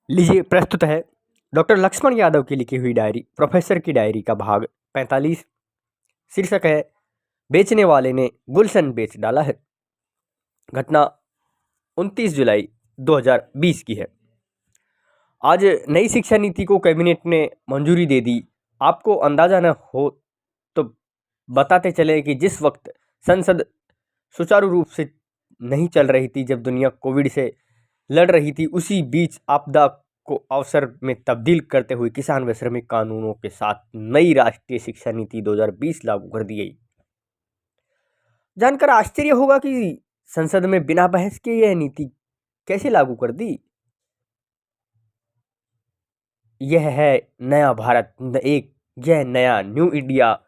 लीजिए प्रस्तुत है डॉक्टर लक्ष्मण यादव की लिखी हुई डायरी प्रोफेसर की डायरी का भाग 45। शीर्षक है बेचने वाले ने गुलशन बेच डाला है। घटना 29 जुलाई 2020 की है। आज नई शिक्षा नीति को कैबिनेट ने मंजूरी दे दी। आपको अंदाजा न हो तो बताते चले कि जिस वक्त संसद सुचारू रूप से नहीं चल रही थी, जब दुनिया कोविड से लड़ रही थी, उसी बीच आपदा को अवसर में तब्दील करते हुए किसान व श्रमिक कानूनों के साथ नई राष्ट्रीय शिक्षा नीति 2020 लागू कर दी गई। जानकर आश्चर्य होगा कि संसद में बिना बहस के यह नीति कैसे लागू कर दी। यह है नया भारत, यह नया न्यू इंडिया।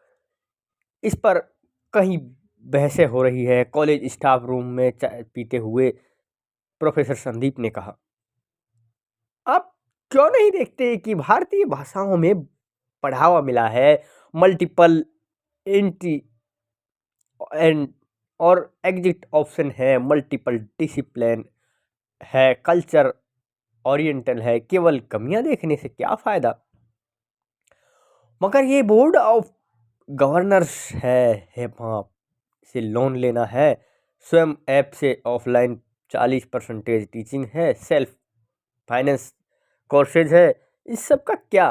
इस पर कहीं बहसें हो रही है। कॉलेज स्टाफ रूम में चाय पीते हुए प्रोफेसर संदीप ने कहा, आप क्यों नहीं देखते कि भारतीय भाषाओं में बढ़ावा मिला है, मल्टीपल एंटी एंड और एग्जिट ऑप्शन है, मल्टीपल डिसिप्लिन है, कल्चर ओरिएंटल है। केवल कमियां देखने से क्या फायदा। मगर ये बोर्ड ऑफ गवर्नर्स है वहाँ से लोन लेना है, स्वयं ऐप से ऑफलाइन 40% टीचिंग है, सेल्फ फाइनेंस कोर्सेज है। इस सब का क्या,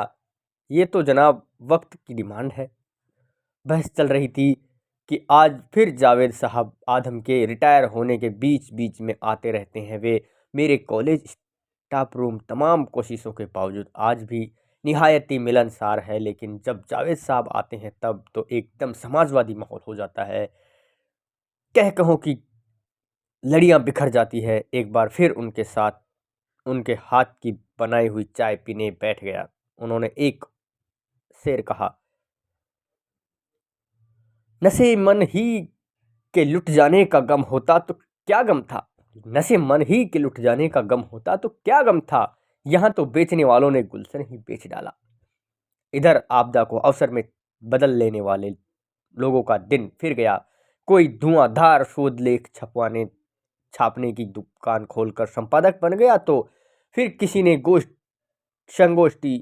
ये तो जनाब वक्त की डिमांड है। बहस चल रही थी कि आज फिर जावेद साहब आदम के रिटायर होने के बीच बीच में आते रहते हैं। वे मेरे कॉलेज स्टाफ रूम तमाम कोशिशों के बावजूद आज भी निहायत ही मिलनसार है, लेकिन जब जावेद साहब आते हैं तब तो एकदम समाजवादी माहौल हो जाता है। कह कहो कि लड़ियां बिखर जाती है। एक बार फिर उनके साथ उनके हाथ की बनाई हुई चाय पीने बैठ गया। उन्होंने एक शेर कहा, नशे मन ही के लुट जाने का गम होता तो क्या गम था। नशे मन ही के लुट जाने का गम होता तो क्या गम था। यहाँ तो बेचने वालों ने गुलशन ही बेच डाला। इधर आपदा को अवसर में बदल लेने वाले लोगों का दिन फिर गया। कोई धुआंधार शोध लेख छापने की दुकान खोलकर संपादक बन गया, तो फिर किसी ने संगोष्ठी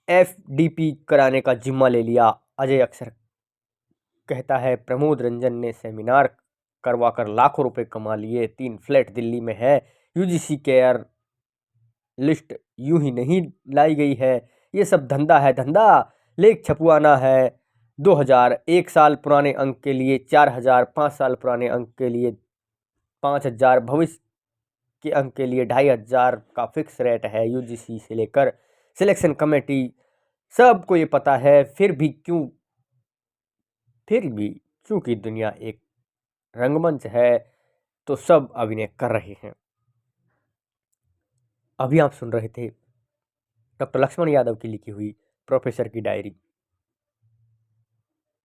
एफडीपी कराने का जिम्मा ले लिया। अजय अक्सर कहता है, प्रमोद रंजन ने सेमिनार करवाकर लाखों रुपए कमा लिए। 3 फ्लैट दिल्ली में है। यूजीसी केयर लिस्ट यूं ही नहीं लाई गई है। ये सब धंधा है, धंधा लेख छपवाना है। 2000 1 साल पुराने अंक के लिए 4000, 5 साल पुराने अंक के लिए 5000, भविष्य के अंक के लिए 2500 का फिक्स रेट है। यूजीसी से लेकर सिलेक्शन कमेटी सबको ये पता है। फिर भी चूंकि दुनिया एक रंगमंच है तो सब अभिनय कर रहे हैं। अभी आप सुन रहे थे डॉक्टर लक्ष्मण यादव की लिखी हुई प्रोफेसर की डायरी।